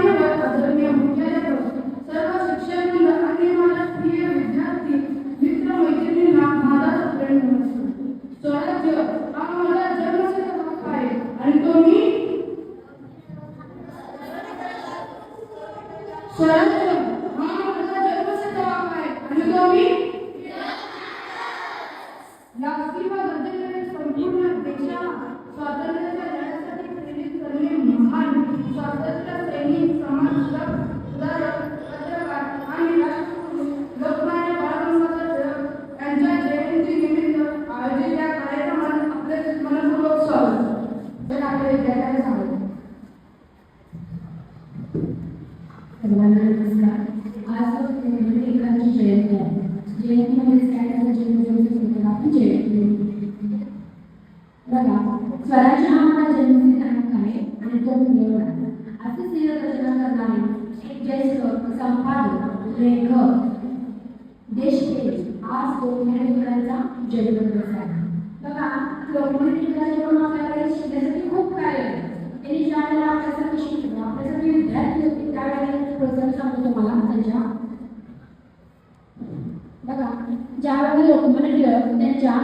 मान्यवर आदरणीय मुख्याध्यापक, सर्व शिक्षक आणि माझ्या प्रिय विद्यार्थी मित्र मैत्रिणींना माझा प्रेम नमस्कार. स्वराज्य हा माझा जन्मसिद्ध हक्क आहे आणि तो मी स्वराज्य हा माझा जन्मसिद्ध हक्क आहे आणि तो मी लाखी व गरजेने संपूर्ण देशाला स्वातंत्र्याच्या लढ्यासाठी प्रेरित करणे महान स्वातंत्र्य सैनिक, समाजसेवक, सुधारक, पत्रकार आणि राष्ट्रपुरुष लोकमान्य बाळगंगाधर टिळक यांच्या जयंतीनिमित्त आयोजित या कार्यक्रमात आपले मनपूर्वक स्वागत. तर आपल्या विद्यार्थ्यांना सांगतो. सर्वांना नमस्कार. आज एकाची जयंती आहे. जयंती म्हणजे काय त्याचा जन्मदिवस आपण जयंती बघा. स्वराज्य हा माझा जन्मसिद्ध हक्क आहे आणि तो मिळवणार. असे सिंह रचना करणारे एक ज्येष्ठ संपादक, लेखक, देशप्रेमी आज लोकमान्य टिळकांचा जन्मदिवस आहे. बघा, लोकमान्य टिळकांच्या म्हणून आपल्याकडे शिकण्यासाठी खूप काय आहे. त्यांनी ज्या वेळेला आपल्यासाठी शिकलो, आपल्यासाठी विद्यार्थी होते त्यावेळेला प्रसंग सांगतो तुम्हाला त्यांच्या. बघा, ज्या वेळेला लोकमान्य टिळक त्यांच्या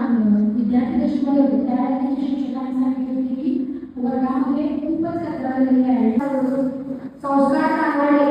विद्यार्थी दशेमध्ये होते त्यावेळेला त्यांच्या शिक्षकांनी सांगितले होते की वर्गामध्ये खूपच कचरा झालेला आहे, संस्कार चांगले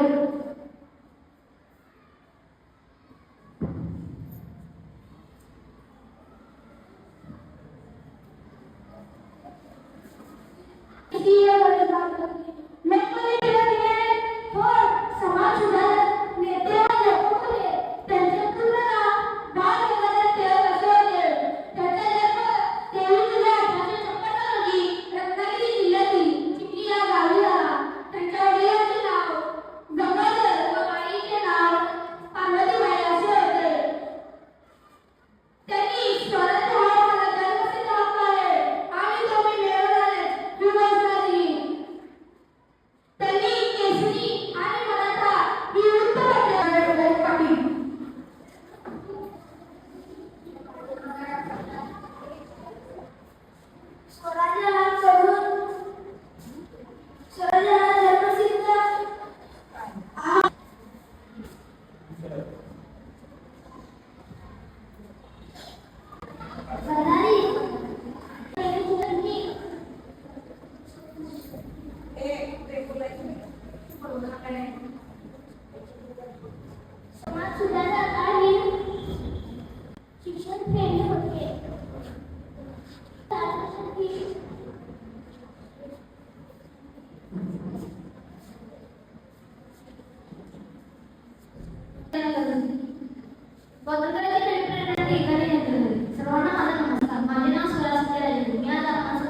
सर्वांना माझा नमस्कार. माझे नाव सुहास राजे. मी आज आपणास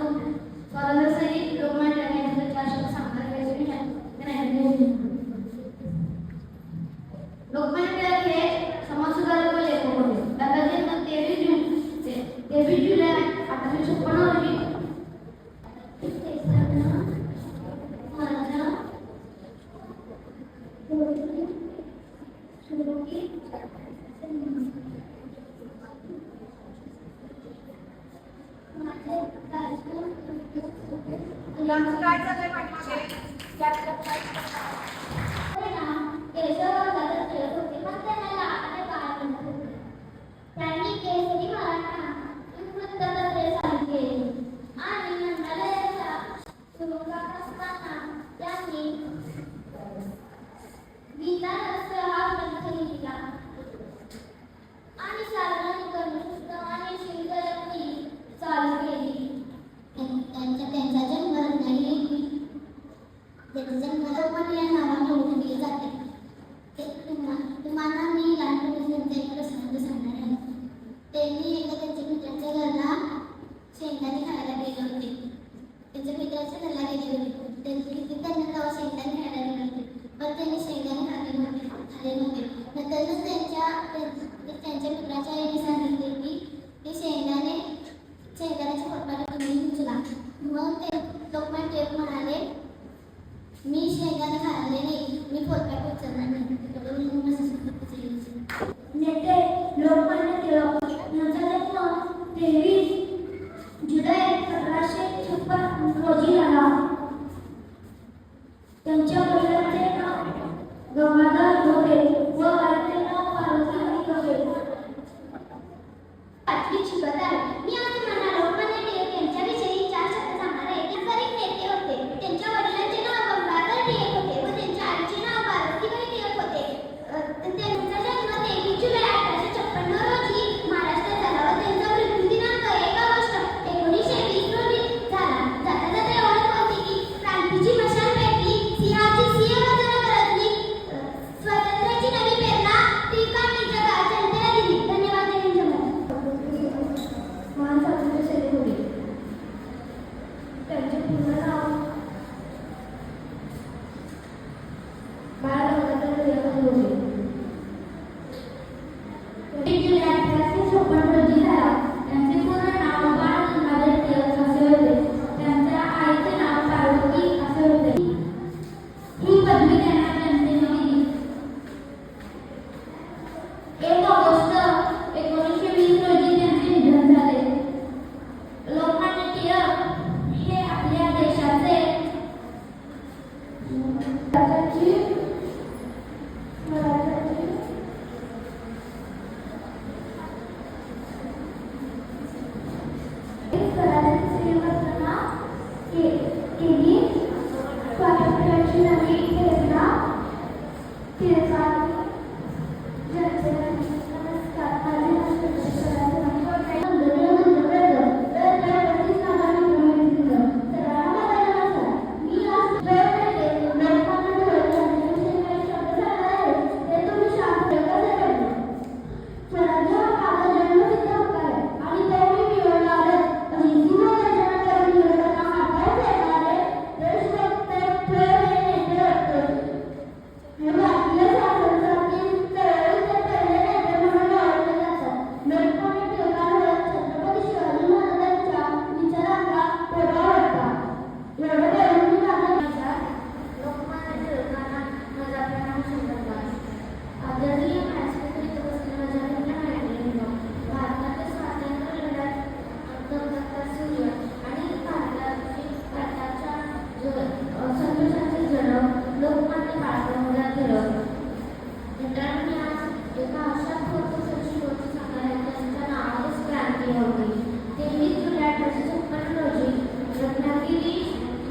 स्वातंत्र्य सैनिक लोकमान्य टिळकांचे 4 शब्द सांगणार आहे. लोकमान्य टिळक हे समाजसुधारक व लेखक होते. त्यांचा जन्म 23 जुलै 1856 रोजी काय चाललंय पाठीमागे? त्यांनी केसरी मराठा वृत्तपत्रे चालू केली आणि मंत्रालयाच्या सुरुवात असताना त्यांनी गीता रस हा ग्रंथ लिहिला आणि सार्वजनिक गणेशोत्सव आणि शिवजयंती चालू केली. त्यांचा जन्म रत्नागिरी लोकमान्य या नावाने ओळखले जाते. तुम्हाला मी लहानपणीचा एक प्रसंग सांगणार आहे. त्यांनी एकदा त्यांच्या मित्राच्या घरला शेंगदाणे खायला गेले होते. त्यांच्या मित्राच्या घरला गेले होते. त्यांना तेव्हा शेंगदाणे खायला गेले होते, पण त्यांनी शेंगदाणे खाल्ले नव्हते. नंतर त्यांच्या मित्राच्या आईने सांगितले की ते शेंगदाण्याच्या पोटपाला तुम्ही उचला. मग ते लोकमान्य टिळक म्हणाले, मी शेंगदाणे खाल्ले नाही, मी पोटपाट उचलणार नाही. नेते लोकमान्य टिळक यांचा जन्म 23 जुलै 1856 रोजी झाला. त्यांच्या वडिलांचे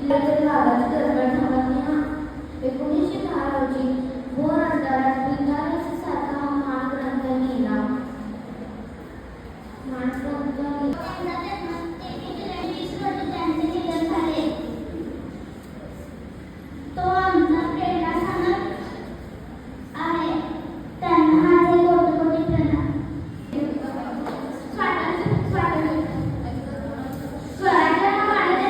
भागाची चळवळ थांबवली. 1910 रोजी भोर अंतराळात सारखा महान ग्रंथ लिहिला. त्यांचे निधन झाले. तो आमचा प्रेरणा सांगत आहे. त्यांना माझे कोटी प्रणाम. स्वराज्याला मानले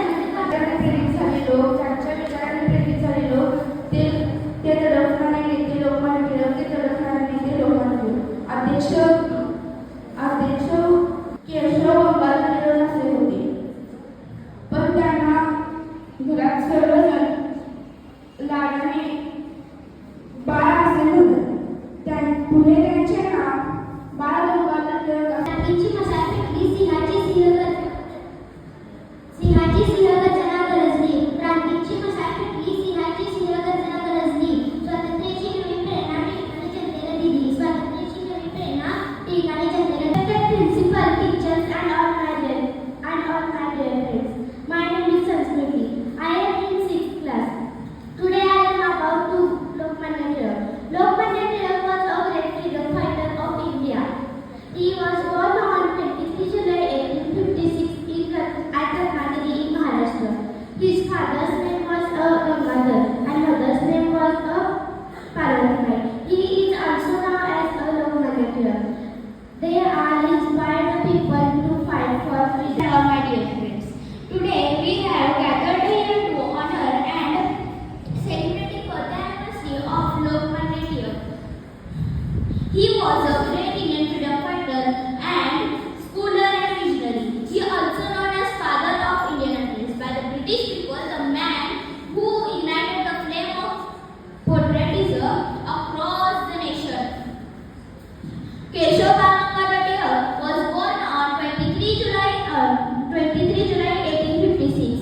प्रेरित झाले लोक, त्यांच्या विचाराने प्रेरित झाले लोक, ते तडफणारे नेते लोकमान्य टिळक, ते तडफणारे नेते लोकमान्य टिळक. अध्यक्ष केशव गंगाधर टिळक असे होते, पण त्यांना घरात सर्वजण लाडाने बाळा असे म्हणत. पुढे त्यांचे नाव बाळ गंगाधर टिळक असे. क्रांतीची मशाल पेटली. सिंहाची सिंहगर्जना गरजली. क्रांतीची मशाल पेटली. सिंहाची सिंहगर्जना गरजली. स्वातंत्र्याची नवी प्रेरणा टिळकाने जनतेला दिली. स्वातंत्र्याची नवी प्रेरणा टिळकाने जनतेला दिली. Principal, teachers and all my dear friends. My name is Sanskriti. I am in 6th class. Today I am about to Lokmanya Tilak. Lokmanya Tilak was a great freedom fighter of India. He was born on 23 July 1856 at Ratnagiri in Maharashtra. His father's name was Gangadhar and mother's name was Parvatibai. He is also known as Lokmanya Tilak. They are inspired people to fight for freedom. Hello, my dear friends. Today we have gathered here to honor and celebrate the birth anniversary of Lokmanya Tilak. He was a great Indian freedom fighter and scholar and visionary. He also known as father of Indian independence by the British people, the man who ignited the flame of patriotism across the nation. Keshav Gangadhar Tilak was born on 23 July 1856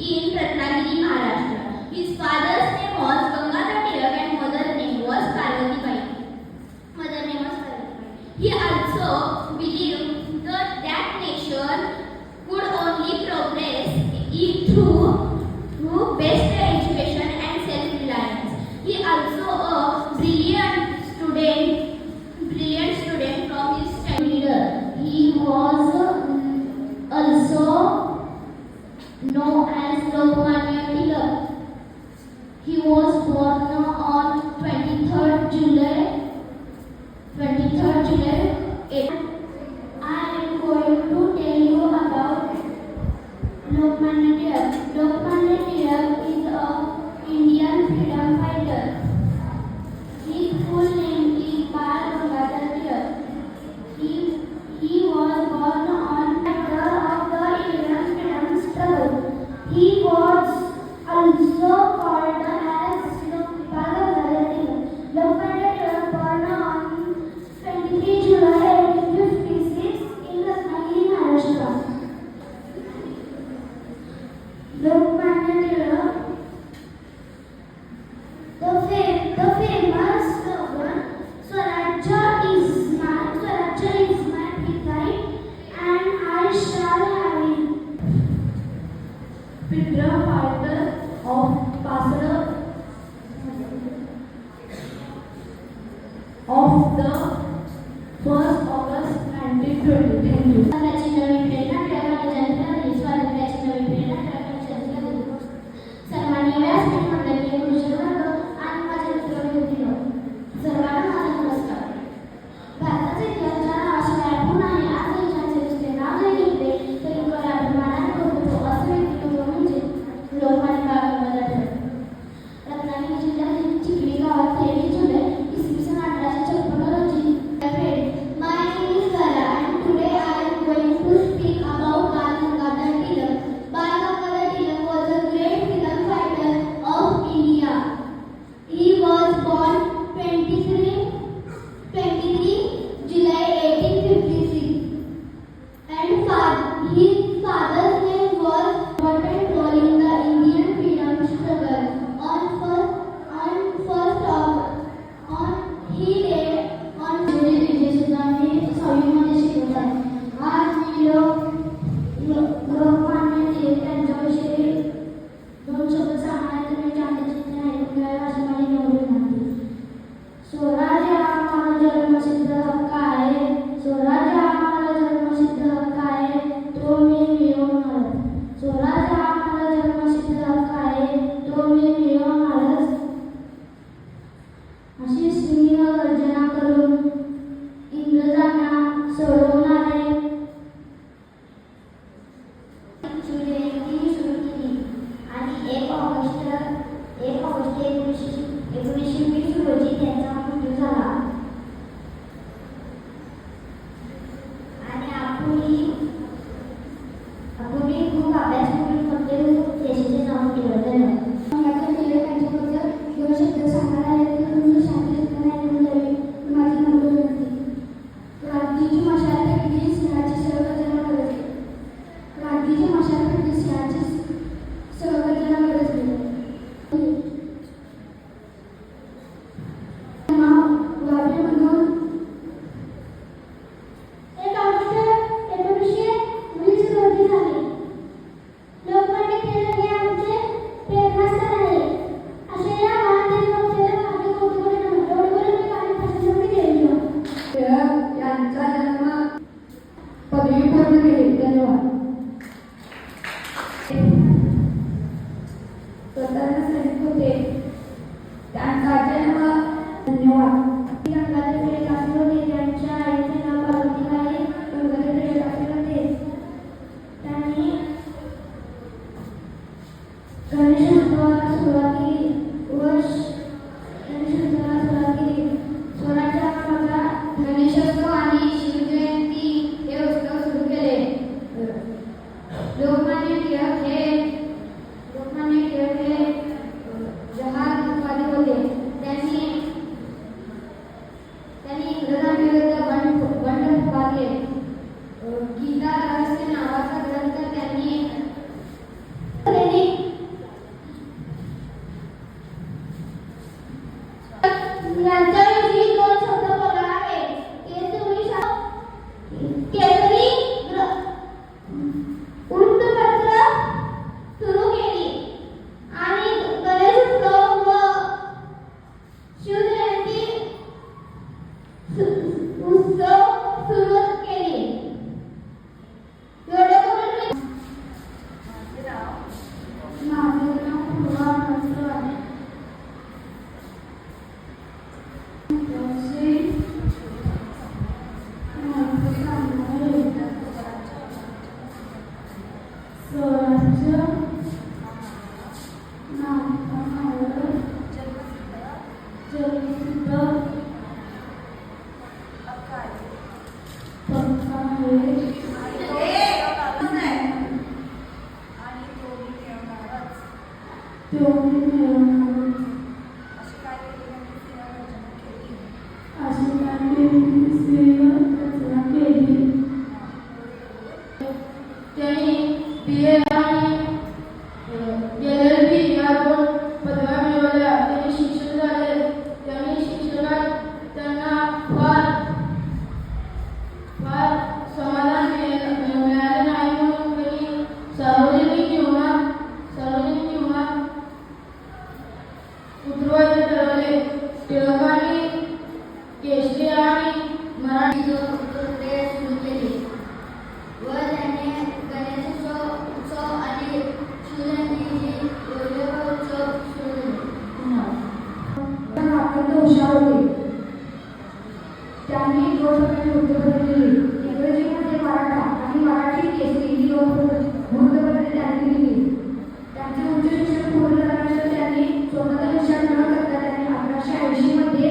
in Ratnagiri, Maharashtra. His father's name was Gangadhar Tilak and mother's name was Parvatibai. He also believed that nation could only progress through best education and self-reliance. He also a brilliant student from his study leader. He was also known as Lokmanya Tilak. He was born on 23rd July. I am going to tell you about Lokmanya Tilak. Lokmanya Tilak is an Indian freedom fighter. His full name is Bal Gangadhar Tilak. He was born on the of the Indian freedom struggle. He was also called as Bal Gangadhar Tilak. Lokmanya Tilak born on 23 July 1856 in Ratnagiri, Maharashtra. Lokmanya Tilak. The famous slogan Swarajya is my birthright and I shall have it. Freedom fighter of Pasada of the 1st August 1920. Thank you. स्वातंत्र्याची नवी प्रेरणा टिळकाने जनतेला दिली. स्वातंत्र्याची नवी प्रेरणा टिळकाने जनतेला दिली. सर्वांनी व्यासपीठ मंडळी, गुरुजनवर्ग आणि माझे मित्रमैत्रिणी सर्वांना माझा नमस्कार. भारताचा इतिहास ज्या नावाशिवाय अपूर्ण आहे. आज देशाचे नुसते नाव जरी घेतले तरी कळ्या प्रमाणाने करतो असं व्यक्तिमत्व म्हणजे 1920 रोजी त्यांचा मृत्यू झाला. आणि आपण खूप अभ्यास करून फक्त देशाचे नाव केलं. धन्यवाद. त्यांच्याबद्दल दोन शब्द सांगायला आले तर तुम्ही शांतपणे ऐकून घ्यावे ही माझी नम्र विनंती. क्रांतीची मशाल पेटली, सिंहाची सर्वजण गरजली. क्रांतीची मशाल पेटली, सिंहाची सर्वजण गरजली. वाटे म्हणून 1 ऑगस्ट 1920 रोजी झाले. लोकमान्य टिळक हे आमचे प्रेरणास्थान आहे. अशा या महान देशभक्ताला माझे कौतुक आणि नमन. एवढे बोलून मी माझी भाषण संपली. धन्यवाद. टिळक यांचा जन्म पदवी पूर्ण केली. धन्यवाद. स्वतंत्र सैनिक होते. त्यांचा जन्म धन्यवाद. गंगाधर टिळक असे होते. त्यांच्या आईचे नाव पार्वतीबाई गंगाधर टिळक असे होते. त्यांनी गणेशोत्सवाला सुरुवात केली. स्वराज्य आंदोलनाला गणेशोत्सव आणि शिवजयंती हे उत्सव सुरू केले. लोकमान्य टिळक हे जहालवादी होते. त्यांनी इंग्रजांविरुद्ध बंड पुकारले. गीता रहस्य नावाचा ग्रंथ त्यांनी यांच्याविषयी 2 शब्द बोलणार आहे. केसरी वृत्तपत्र सुरू केली आणि गणेशोत्सव व शिवजयंती उत्सव सुरू केले. एवढे बोलून माझे नाव पूर्वा नसर आहे. त्यांनी BA आणि LLB या 2 पदव्या मिळवल्या. त्यांनी शिक्षण झाले. त्यांनी शिक्षणात त्यांना फार समाधान मिळाले नाही म्हणून त्यांनी सार्वजनिक जीवनात उतरवायचे ठरवले. टिळकांनी केसरी आणि मराठी सुरू केले व त्याने गणेशोत्सव आणि शिवजयंतीचे उत्सव सुरू केले. हुशार होते. त्यांनी 2 प्रकारचे वृत्तपत्रे दिली. इंग्रजीमध्ये मराठा आणि मराठी केसरी ही 2 वृत्तपत्रे त्यांनी दिली. त्यांचे उच्च शिक्षण पूर्ण झाल्यानंतर त्यांनी स्वतःचा विचार न करता त्यांनी 1880 मध्ये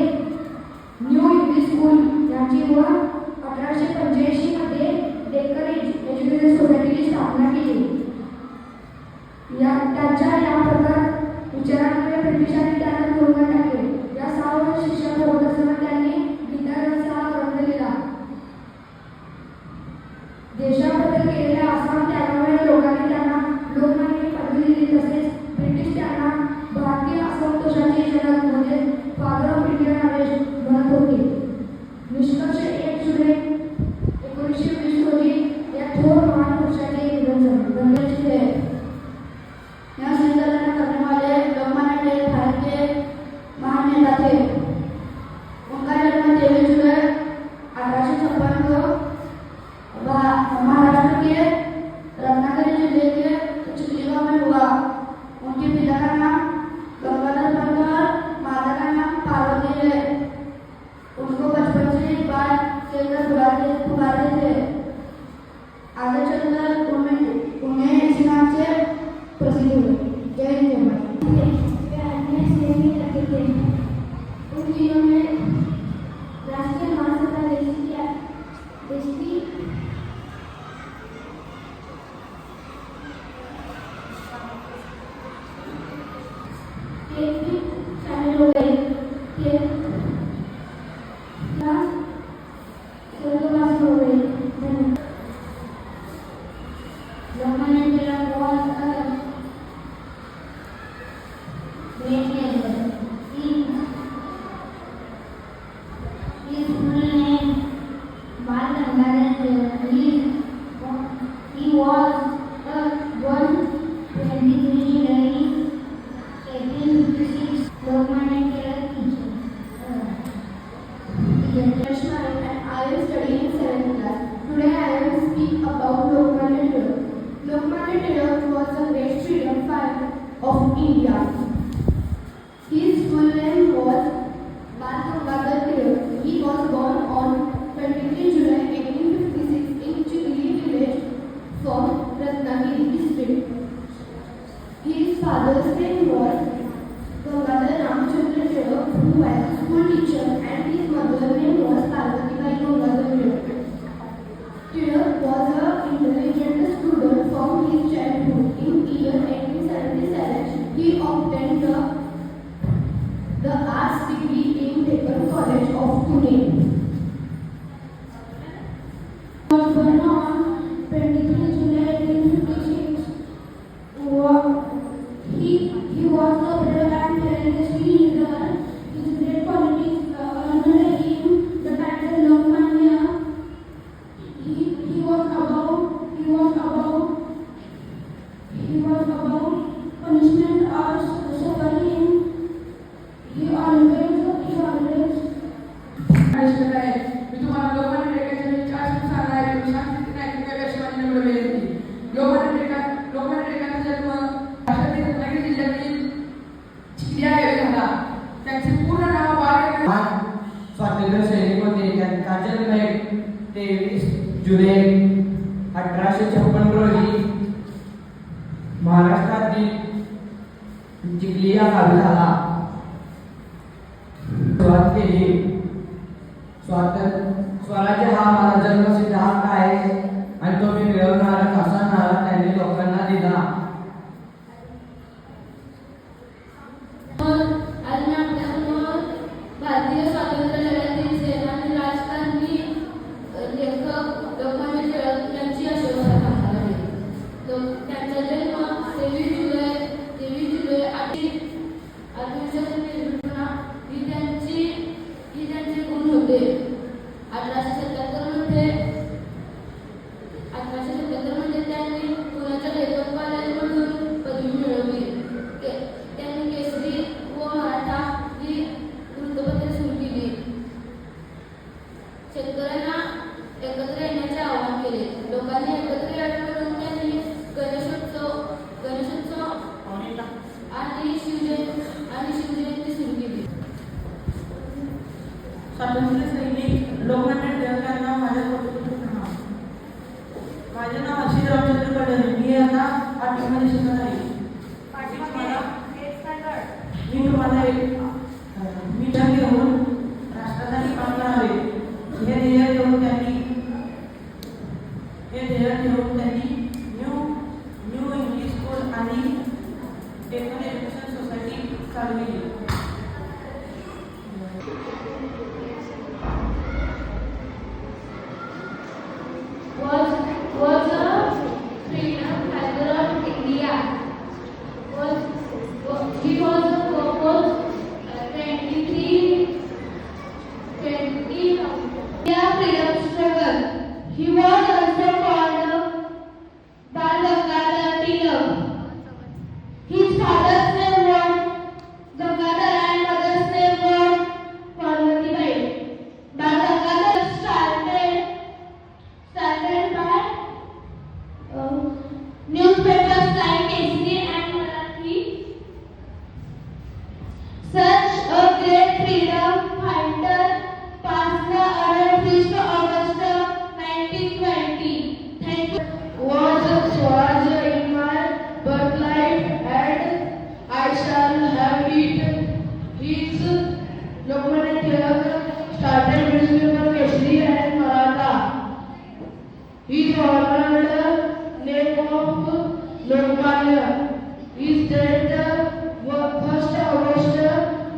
उन दिनों में राष्ट्रीय महासभा देश की भी शामिल हो गए थे, स्वर्गवास हो गए। Lokmanya Tilak was a great leader. His full name Bal Gangadhar Tilak. He was a born 23 January 1856 Lokmanya Tilak teacher. Rashma and I am studying in 7th class. Today I will speak about Lokmanya Tilak. Lokmanya Tilak was a great freedom fighter of India. His full name was Bal Gangadhar Tilak. He was born on 23 July 1856 in Chigli village from Ratnagiri district. His father's name was Gangadhar Ramchandra Tilak, who was a school teacher, and his mother's name was Parvatibai Gangadhar Tilak. Tilak was an intelligent student from his childhood. In year 1877, he obtained the arts degree in Deccan College of Pune. He was born on 23 July 1856. He was a brave and fearless leader. His great qualities earned him the title Lokmanya. He was above punishment or suffering. He always आयुष्यात आहे. मी तुम्हाला लोकमान्य टिळकांच्या विचारांची सांगणार आहे. तुम्ही शांततेने ऐकून यशस्वी निवडून येईल. लोकमान्य टिळकांचा जन्म महाराष्ट्रातील रत्नागिरी जिल्ह्यातील चिखली या गावी झाला. त्यांचे पूर्ण नाव बाळ स्वातंत्र्य सैनिक होते. त्यांचा जन्म 23 जुलै 1856 रोजी महाराष्ट्रातील चिखली या गावी झाला. सुरुवात केली. स्वराज्य हा माझा जन्मसिद्ध हक्क आहे आणि तो मी मिळवणारच असा नारा त्यांनी लोकांना दिला. आज मी आपल्यासमोर भारतीय स्वातंत्र्य लढ्यातील सेनानी राजकारणी लेखक लोकमान्य टिळक यांची आशीर्वाद सांगणार आहे. त्यांचा जन्म 23 जुलै 1856 निर्भीडपणा ही त्यांचे गुण होते. 1877 मध्ये त्यांनी पुण्याच्या लेखक कॉलेजमधून पदवी मिळवली. त्यांनी केसरी व मराठा ही वृत्तपत्रे सुरू केली. शेतकऱ्यांना एकत्र येण्याचे आवाहन केले. लोकांनी एकत्र यावे म्हणून त्यांनी गणेशोत्सव आणि शिवजयंती सुरू केली. स्वातंत्र्य सैनिक लोकमान्य टिळक यांना माझ्या कौतुकाचे प्रणाम. माझे नाव अक्षय रामचंद्र पडणे. मी आता 8वी मध्ये शिकत आहे. मी तुम्हाला एक मिशन घेऊन राष्ट्रासाठी काम करावे हे ध्येय ठेवून त्यांनी न्यू इंग्लिश स्कूल आणि डेक्कन एज्युकेशन सोसायटी चालू केली. Was a freedom fighter of India. He was a proposed 20 freedom struggle. He was also called Bal Gangadhar Tilak. His father's name was Gangadhar His honored name of Lokmanya is dated 1st August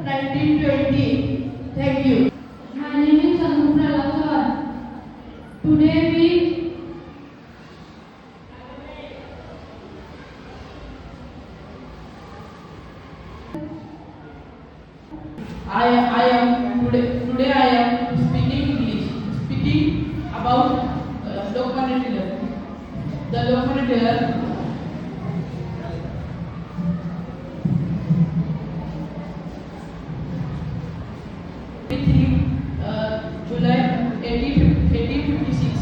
1920. Thank you. My name is Anupra Lakar. Today we Today I am speaking English. Speaking about Lokmanya Tilak. The Lokmanya Tilak July 1856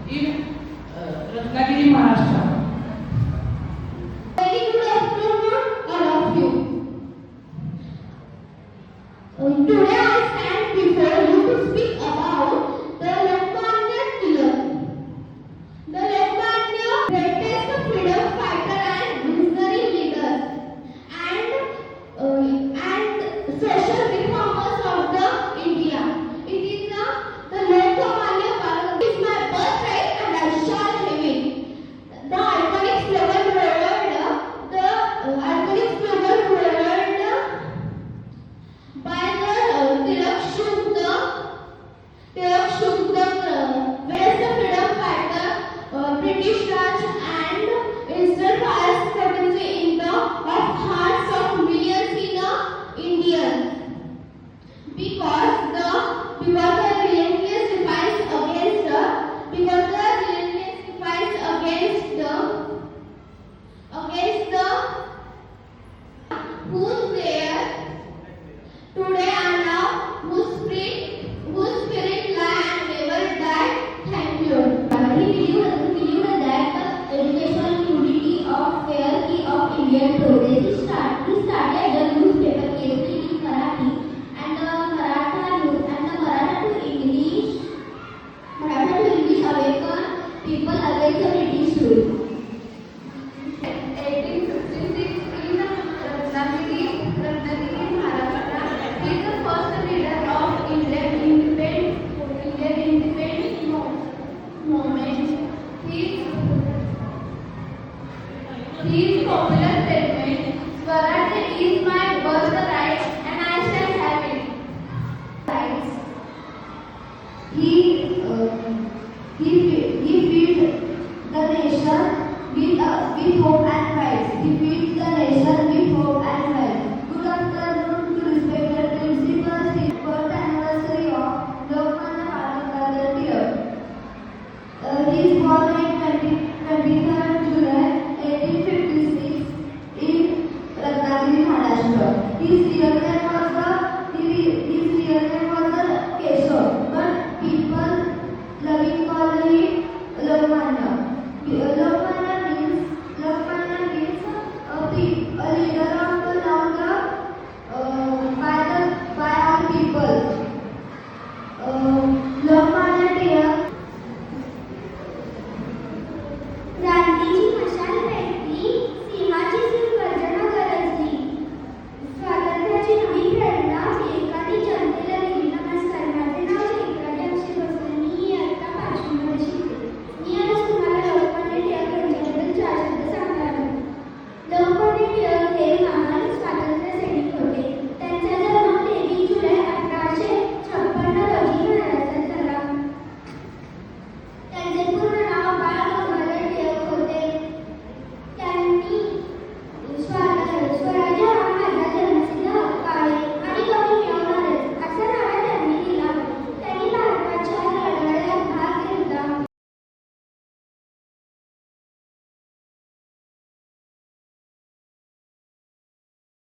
in Ratnagiri, Maharashtra. Very good afternoon, all of you. Today I stand before you to speak about the Lokmanya Tilak. The Lokmanya, greatest freedom fighter and visionary leader, and social reformers of the India. It is the Lokmanya Bharat is my birthright and I shall have it. The iconic slogan by the Tilak shook the West freedom fighter, British Raj and instilled fire strategy in the hearts of millions in India. Because the relentless defiance against the who's there today and now, whose spirit lie and never die. Thank you. He believed that education, unity of fair key of Indian progress. He started the newspaper KSP in Marathi and the Maratha to English awaken people against the British rule. 1856 in Ratnagiri, Maharashtra. He is the first leader of Indian independence movement. His popular statement, Swaraj is my birthright and I shall have it. Rights. He filled the nation with hope and pride. He filled